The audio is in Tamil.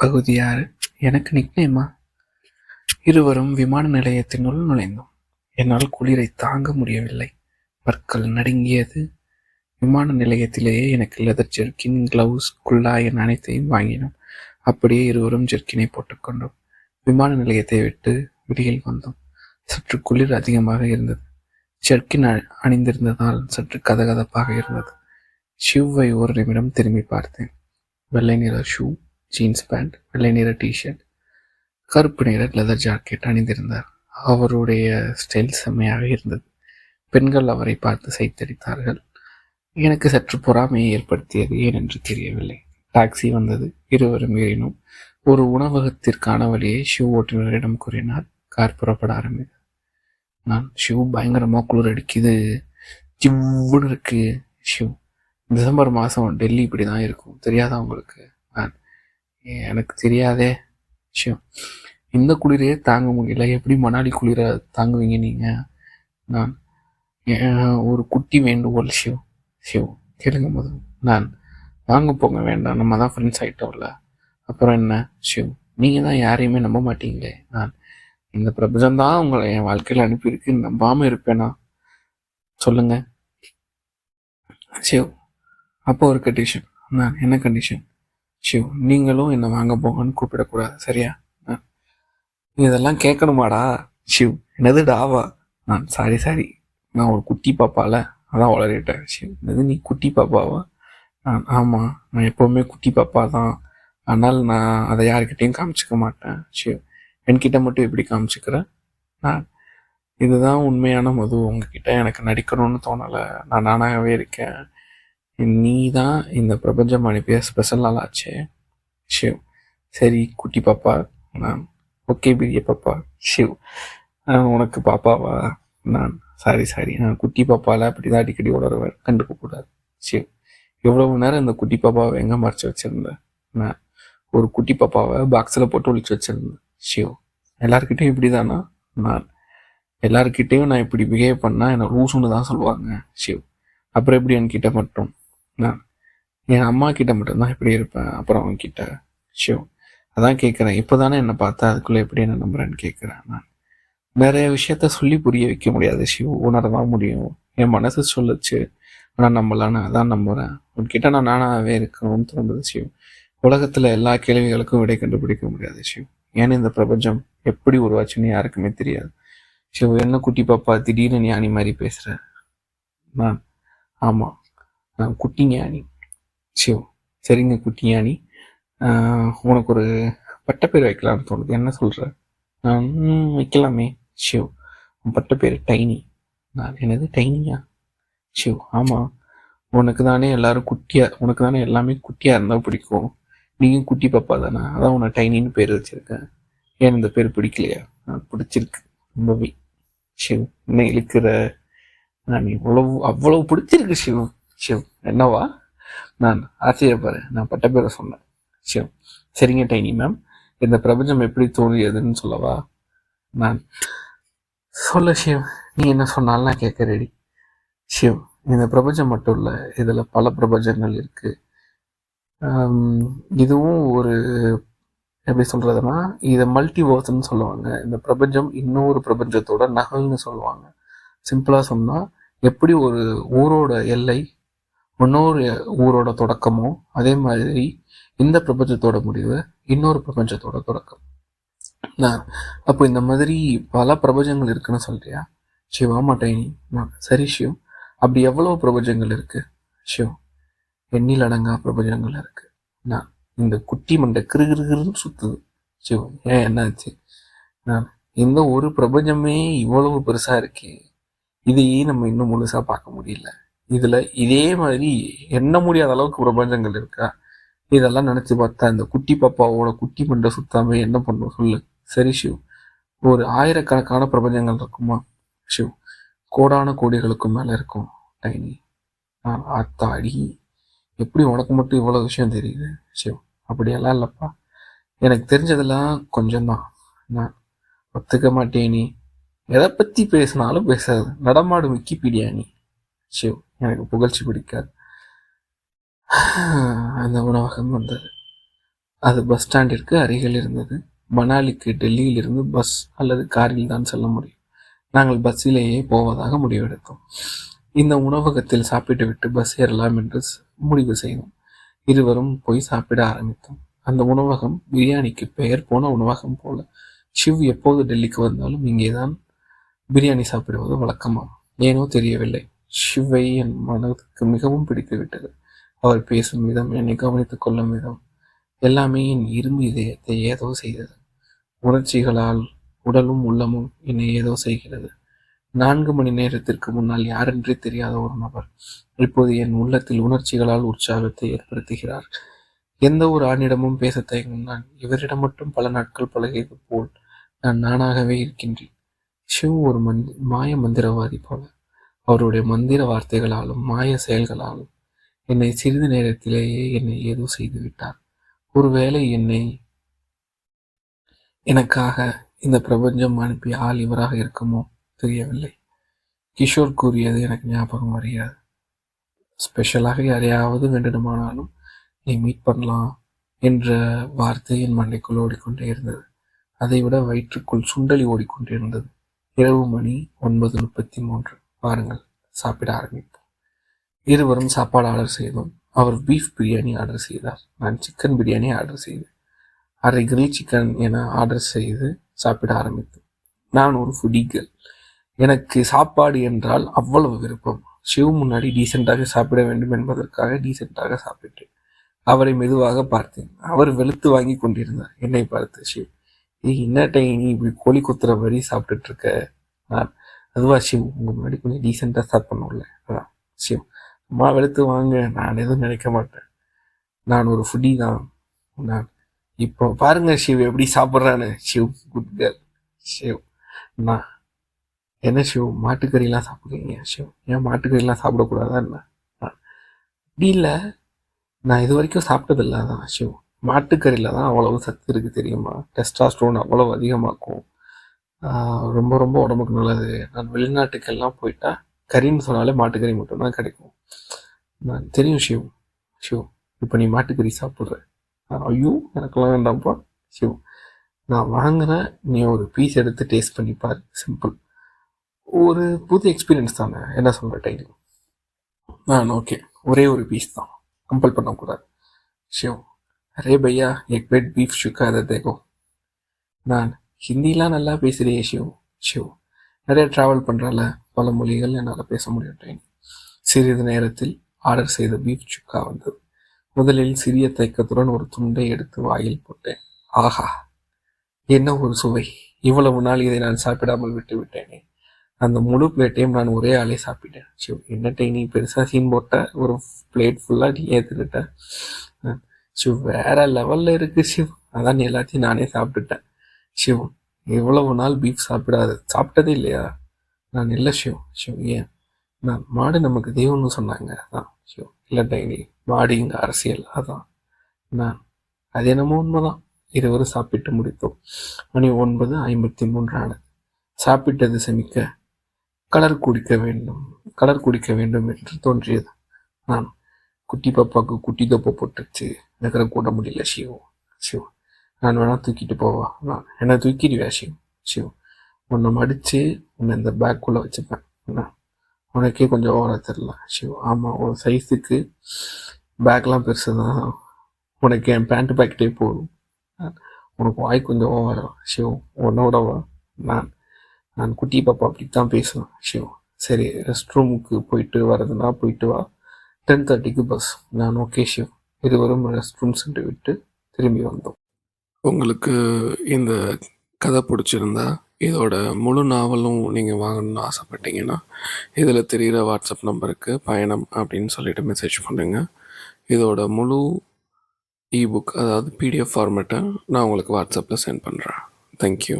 பகுதி 6. எனக்கு நிக்னேமா? இருவரும் விமான நிலையத்தினுள் நுழைந்தோம். என்னால் குளிரை தாங்க முடியவில்லை. பற்கள் நடுங்கியது. விமான நிலையத்திலேயே எனக்கு லெதர் ஜெர்கின், கிளவுஸ், குல்லாய் என அனைத்தையும் வாங்கினோம். அப்படியே இருவரும் ஜெர்கினை போட்டுக்கொண்டோம். விமான நிலையத்தை விட்டு வெளியில் வந்தோம். சற்று குளிர் அதிகமாக இருந்தது. ஜெர்கின் அணிந்திருந்ததால் சற்று கதகதப்பாக இருந்தது. ஷூவை ஒரு நிமிடம் திரும்பி பார்த்தேன். வெள்ளை நிற ஷூ, ஜீன்ஸ் பேண்ட், வெள்ளை நிற டிஷர்ட், கருப்பு நிற லெதர் ஜாக்கெட் அணிந்திருந்தார். அவருடைய ஸ்டைல் செம்மையாக இருந்தது. பெண்கள் அவரை பார்த்து சைத்தடித்தார்கள். எனக்கு சற்று பொறாமையை ஏற்படுத்தியது ஏனென்று தெரியவில்லை. டாக்ஸி வந்தது. இருவரும் ஏறினோம். ஒரு உணவகத்திற்கான வழியை ஷூ ஓட்டுநரிடம் கூறினார். கார் புறப்பட ஆரம்பித்தது. நான் ஷூ பயங்கரமாக குளிர் அடிக்குது, ஜிவ்வுன்னு இருக்கு ஷூ. டிசம்பர் மாதம் டெல்லி இப்படி தான் இருக்கும், தெரியாதா உங்களுக்கு? நான் எனக்கு தெரியாதே ஷூ. இந்த குளிரையே தாங்க முடியல, எப்படி மணாலி குளிரை தாங்குவீங்க நீங்கள்? நான் ஒரு குட்டி வேண்டுகோள் ஷிவ். ஷிவ் கேளுங்க முதல். நான் வாங்க போங்க வேண்டாம், நம்ம தான் ஃப்ரெண்ட்ஸ் ஆகிட்டோம்ல, அப்புறம் என்ன ஷிவ்? நீங்கள் தான் யாரையுமே நம்ப மாட்டீங்களே. நான் இந்த பிரபஞ்சம்தான் உங்களை என் வாழ்க்கையில் அனுப்பியிருக்கு, நம்பாமல் இருப்பேனா? சொல்லுங்க ஷிவ். அப்போ ஒரு கண்டிஷன். நான் என்ன கண்டிஷன்? ஷிவ், நீங்களும் என்னை வாங்க போங்கன்னு கூப்பிடக்கூடாது, சரியா? இதெல்லாம் கேட்கணுமாடா ஷிவ்? என்னது டாவா? நான் சாரி நான் ஒரு குட்டி பாப்பால, அதான் வளரிட்டேன் ஷிவ். என்னது நீ குட்டி பாப்பாவா? நான் ஆமாம், நான் எப்போவுமே குட்டி பாப்பா தான், ஆனால் நான் அதை யாருக்கிட்டையும் காமிச்சிக்க மாட்டேன் ஷிவ். என்கிட்ட மட்டும் எப்படி காமிச்சிக்கிறேன்? நான் இதுதான் உண்மையான மது, உங்ககிட்ட எனக்கு நடிக்கணும்னு தோணலை, நான் நானாகவே இருக்கேன். நீ தான் இந்த பிரபஞ்சம் அனுப்பிய ஸ்பெஷல் நாள் ஆச்சே ஷிவ். சரி குட்டி பாப்பா. நான் ஓகே பெரிய பாப்பா ஷிவ். உனக்கு பாப்பாவா? நான் சாரி நான் குட்டி பாப்பாவில் அப்படி தான் அடிக்கடி உணர்வேன், கண்டுக்கக்கூடாது ஷிவ். எவ்வளவு நேரம் இந்த குட்டி பாப்பாவை எங்கே மறைச்சி வச்சுருந்தேன்? நான் ஒரு குட்டி பாப்பாவை பாக்ஸில் போட்டு ஒழிச்சு வச்சுருந்தேன் ஷிவ். எல்லாருக்கிட்டையும் இப்படி தானா? நான் எல்லாருக்கிட்டையும் நான் இப்படி பிஹேவ் பண்ணால் என்னை லூசுன்னு தான் சொல்லுவாங்க ஷிவ். அப்புறம் எப்படி என்கிட்ட மட்டும்? நான் என் அம்மா கிட்ட மட்டும்தான் இப்படி இருப்பேன், அப்புறம் அவன்கிட்ட ஷிவ். அதான் கேட்குறேன், இப்போ தானே என்னை பார்த்தா அதுக்குள்ளே எப்படி என்ன நம்புறேன்னு கேட்குறேன். நான் நிறைய விஷயத்த சொல்லி புரிய வைக்க முடியாது ஷிவ், உணரதான் முடியும். என் மனசு சொல்லுச்சு, ஆனால் நம்பலான்னு அதான் நம்புகிறேன். உன்கிட்ட நான் நானாகவே இருக்கணும்னு தோணுது ஷிவ். உலகத்தில் எல்லா கேள்விகளுக்கும் விடை கண்டுபிடிக்க முடியாது ஷிவ். ஏன்னா இந்த பிரபஞ்சம் எப்படி உருவாச்சுன்னு யாருக்குமே தெரியாது ஷிவ். என்ன குட்டி பாப்பா திடீர்னு ஞானி மாதிரி பேசுகிற? நான் ஆமாம், நான் குட்டி ஞானி ஷிவ். சரிங்க குட்டி ஞானி, உனக்கு ஒரு பட்டப்பேர் வைக்கலாம்னு தோணுது, என்ன சொல்கிற? நான் வைக்கலாமே ஷிவ். உன் பட்டப்பேர் டைனி. நான் என்னது டைனியா ஷிவ்? ஆமாம், உனக்கு தானே எல்லாமே குட்டியாக இருந்தால் பிடிக்கும், நீயும் குட்டி பாப்பா தானே, அதான் உன்னை டைனின்னு பேர் வச்சுருக்கேன். ஏன் இந்த பேர் பிடிக்கலையா? நான் பிடிச்சிருக்கு ரொம்பவே ஷிவ். என்ன இழுக்கிற? நான் அவ்வளவு பிடிச்சிருக்கு ஷிவ். ஷிவ் என்னவா? நான் ஆச்சரியப்பாரு, நான் பட்டப்பேரை சொன்னேன் ஷிவ். சரிங்க டைனி மேம், இந்த பிரபஞ்சம் எப்படி தோன்றியதுன்னு சொல்லவா? நான் சொல்ல ஷிவ், நீ என்ன சொன்னாலும் நான் கேட்க ரெடி ஷிவ். இந்த பிரபஞ்சம் மட்டும் இல்லை, இதில் பல பிரபஞ்சங்கள் இருக்குது. இதுவும் ஒரு எப்படி சொல்கிறதுனா, இதை மல்டிவர்ஸ்ன்னு சொல்லுவாங்க. இந்த பிரபஞ்சம் இன்னொரு பிரபஞ்சத்தோட நகல்னு சொல்லுவாங்க. சிம்பிளாக சொன்னால், எப்படி ஒரு ஊரோட எல்லை இன்னொரு ஊரோட தொடக்கமோ, அதே மாதிரி இந்த பிரபஞ்சத்தோட முடிவு இன்னொரு பிரபஞ்சத்தோட தொடக்கம். நான் அப்போ இந்த மாதிரி பல பிரபஞ்சங்கள் இருக்குன்னு சொல்றியா ஷிவ்? ஆமா டைனி. நான் சரி ஷிவ், அப்படி எவ்வளோ பிரபஞ்சங்கள் இருக்கு ஷிவ்? எண்ணில் அடங்கா பிரபஞ்சங்கள் இருக்கு. நான் இந்த குட்டி மண்டை கிருகிருன்னு சுத்துது ஷிவ். ஏன் என்னாச்சு? நான் இந்த ஒரு பிரபஞ்சமே இவ்வளவு பெருசா இருக்கே, இதையே நம்ம இன்னும் முழுசா பார்க்க முடியல. இதுல இதே மாதிரி எண்ண முடியாத அளவுக்கு பிரபஞ்சங்கள் இருக்கா? இதெல்லாம் நினைச்சு பார்த்தா இந்த குட்டி பாப்பாவோட குட்டி மண்டை சுத்தாம என்ன பண்ணும் சொல்லு? சரி ஷிவ், ஒரு ஆயிரக்கணக்கான பிரபஞ்சங்கள் இருக்குமா ஷிவ்? கோடான கோடிகளுக்கும் மேல இருக்கும் டைனி. நான் ஆத்தாடி, எப்படி உனக்கு மட்டும் இவ்வளவு விஷயம் தெரியுது ஷிவ்? அப்படியெல்லாம் இல்லப்பா, எனக்கு தெரிஞ்சதெல்லாம் கொஞ்சம்தான். நான் ஒத்துக்க மாட்டேன். நீ எதை பத்தி பேசினாலும் பேசாது நடமாடும் விக்கிபீடியா நீ ஷிவ். எனக்கு புகழ்ச்சி பிடிக்காது. அந்த உணவகம் வந்தது. அது பஸ் ஸ்டாண்டிற்கு அருகில் இருந்தது. மணாலிக்கு டெல்லியிலிருந்து பஸ் அல்லது காரில் தான் செல்ல முடியும். நாங்கள் பஸ்ஸிலேயே போவதாக முடிவெடுத்தோம். இந்த உணவகத்தில் சாப்பிட்டுவிட்டு பஸ் ஏறலாம் என்று முடிவு செய்தோம். இருவரும் போய் சாப்பிட ஆரம்பித்தோம். அந்த உணவகம் பிரியாணிக்கு பெயர் போன உணவகம் போல. ஷிவ் எப்போது டெல்லிக்கு வந்தாலும் இங்கேதான் பிரியாணி சாப்பிடுவது வழக்கமாம். ஏனோ தெரியவில்லை, ஷிவை என் மனதுக்கு மிகவும் பிடித்து விட்டது. அவர் பேசும் விதம், என்னை கவனித்துக் கொள்ளும் விதம் எல்லாமே என் இரும்பு இதயத்தை ஏதோ செய்தது. உணர்ச்சிகளால் உடலும் உள்ளமும் என்னை ஏதோ செய்கிறது. 4 மணி நேரத்திற்கு முன்னால் யாரென்றே தெரியாத ஒரு நபர் இப்போது என் உள்ளத்தில் உணர்ச்சிகளால் உற்சாகத்தை ஏற்படுத்துகிறார். எந்த ஒரு ஆணிடமும் பேச தயங்கும் நான் இவரிடம் மட்டும் பல நாட்கள் பழகியது போல் நான் நானாகவே இருக்கின்றேன். ஷிவ் ஒரு மாய மந்திரவாதி போல. அவருடைய மந்திர வார்த்தைகளாலும் மாய செயல்களாலும் என்னை சிறிது நேரத்திலேயே என்னை ஏதோ செய்து விட்டார். ஒருவேளை எனக்காக இந்த பிரபஞ்சம் அனுப்பிய ஆள் இவராக இருக்குமோ தெரியவில்லை. கிஷோர் கூறியது எனக்கு ஞாபகம் வருகிறது. ஸ்பெஷலாக யாரையாவது வேண்டுமானாலும் நீ மீட் பண்ணலாம் என்ற வார்த்தை என் மண்டைக்குள் ஓடிக்கொண்டே இருந்தது. அதைவிட வயிற்றுக்குள் சுண்டலி ஓடிக்கொண்டிருந்தது. இரவு மணி 9:33. வாருங்கள், சாப்பிட ஆரம்பிப்போம். இருவரும் சாப்பாடு ஆர்டர் செய்தோம். அவர் பீஃப் பிரியாணி ஆர்டர் செய்தார். நான் சிக்கன் பிரியாணி ஆர்டர் செய்தேன். அரை கிரில் சிக்கன் என ஆர்டர் செய்து சாப்பிட ஆரம்பித்தோம். நான் ஒரு ஃபுடி கேர்ள். எனக்கு சாப்பாடு என்றால் அவ்வளவு விருப்பம். ஷிவ் முன்னாடி டீசெண்டாக சாப்பிட வேண்டும் என்பதற்காக டீசெண்டாக சாப்பிட்டேன். அவரை மெதுவாக பார்த்தேன். அவர் வெளுத்து வாங்கி கொண்டிருந்தார். என்னை பார்த்து ஷிவ், என்ன டைம் இப்படி கோழி குத்துற மாதிரி சாப்பிட்டுட்டு இருக்க? நான், அதுவா ஷிவ், உங்கள் முன்னாடி கொஞ்சம் டீசெண்டாக ஸ்டார்ட் பண்ணும்ல, அதான் ஷிவ். அம்மா வெளுத்து வாங்க, நான் எதுவும் நினைக்க மாட்டேன். நான் ஒரு ஃபுடி தான். நான் இப்போ பாருங்க ஷிவ் எப்படி சாப்பிட்றான்னு. Shiv good girl. ஷிவ், நான் என்ன ஷிவ், மாட்டுக்கறிலாம் சாப்பிட்றீங்க? ஷிவ், ஏன் மாட்டுக்கறிலாம் சாப்பிடக்கூடாதா என்ன? அப்படி இல்லை, நான் இது வரைக்கும் சாப்பிட்டதில்லை. அதான் ஷிவ், மாட்டுக்கறியில் தான் அவ்வளவு சத்து இருக்குது தெரியுமா? டெஸ்டாஸ்ட்ரோன் அவ்வளவு அதிகமாக்கும். ரொம்ப ரொம்ப உடம்புக்கு நல்லது. நான் வெளிநாட்டுக்கெல்லாம் போயிட்டா கறின்னு சொன்னாலே மாட்டுக்கறி மட்டும்தான் கிடைக்கும். நான் தெரியும் ஷிவ். ஷிவ், இப்போ நீ மாட்டுக்கறி சாப்பிட்ற? ஐயோ, எனக்கெல்லாம் வேண்டாம்ப்பா. ஷிவ், நான் வாங்குறேன், நீ ஒரு பீஸ் எடுத்து டேஸ்ட் பண்ணிப்பார். சிம்பிள். ஒரு புது எக்ஸ்பீரியன்ஸ் தானே, என்ன சொல்கிற டைலி? ஓகே, ஒரே ஒரு பீஸ் தான், கம்பல் பண்ணக்கூடாது. ஷிவ், அரே பையா, எக் பெட் பீஃப் சுக்கா அதை தேகோ. நான், ஹிந்திலாம் நல்லா பேசுகிறேன் ஷிவ். ஷிவ், நிறைய ட்ராவல் பண்ணுறால, பல மொழிகள் என்னால் பேச முடியும் டைலி. சிறிது நேரத்தில் ஆர்டர் செய்த பீஃப் சுக்கா வந்தது. முதலில் சிறிய தயக்கத்துடன் ஒரு துண்டை எடுத்து வாயில் போட்டேன். ஆஹா, என்ன ஒரு சுவை! இவ்வளவு நாள் இதை நான் சாப்பிடாமல் விட்டு விட்டேனே. அந்த முழு பிளேட்டையும் நான் ஒரே ஆளே சாப்பிட்டேன். ஷிவ், என்ன டைனி பெருசாக சீன் போட்ட, ஒரு பிளேட் ஃபுல்லாக நீ ஏற்றுக்கிட்ட. ஷிவ், வேற லெவலில் இருக்குது ஷிவ். அதான் நீ எல்லாத்தையும் நானே சாப்பிட்டுட்டேன். ஷிவ், இவ்வளவு நாள் பீஃப் சாப்பிட்டதே இல்லையா? நான் இல்லை ஷிவ். ஷிவ், ஏன்? நான், மாடு நமக்கு தெய்வம்னு சொன்னாங்க, அதான் ஷிவ். இல்லை டைனி, மாடு இங்கே அரசியல், அதான். நான், அது என்னமோ உண்மைதான். இருவரும் சாப்பிட்டு முடித்தோம். மணி 9:53 ஆனது. சாப்பிட்டது செமிக்க கலர் குடிக்க வேண்டும் என்று தோன்றியது. நான், குட்டி பாப்பாவுக்கு குட்டி தொப்பை போட்டுச்சு, நகர கூட முடியல ஷிவ். ஷிவ், நான் வேணா தூக்கிட்டு போவா? நான், என்ன தூக்கிடுவியா ஷிவ்? ஷிவ், உன்னை மடித்து உன்னை இந்த பேக்குள்ளே வச்சுப்பேன். உனக்கே கொஞ்சம் ஓவராக தெரில ஷிவ். ஆமாம், ஒரு சைஸுக்கு பேக்லாம் பெருசு தான். உனக்கு என் பேண்ட் பேக்கெட்டே போதும். உனக்கு வாய் கொஞ்சம் ஓவரா ஷிவ், உன்னோடவா? நான் குட்டி பாப்பா அப்படி தான் பேசுவேன் ஷிவ். சரி, ரெஸ்ட் ரூமுக்கு போயிட்டு வரதுன்னா போயிட்டு வா. 10:30க்கு பஸ். நான், ஓகே ஷிவ். இருவரும் ரெஸ்ட் ரூம் சென்று விட்டு திரும்பி வந்தோம். உங்களுக்கு இந்த கதை பிடிச்சிருந்தா இதோட முழு நாவலும் நீங்கள் வாங்கணும்னு ஆசைப்பட்டீங்கன்னா இதில் தெரிகிற வாட்ஸ்அப் நம்பருக்கு பயணம் அப்படின்னு சொல்லிட்டு மெசேஜ் பண்ணுங்கள். இதோட முழு இபுக், அதாவது பிடிஎஃப் ஃபார்மேட்டை நான் உங்களுக்கு வாட்ஸ்அப்பில் சென்ட் பண்ணுறேன். தேங்க்யூ.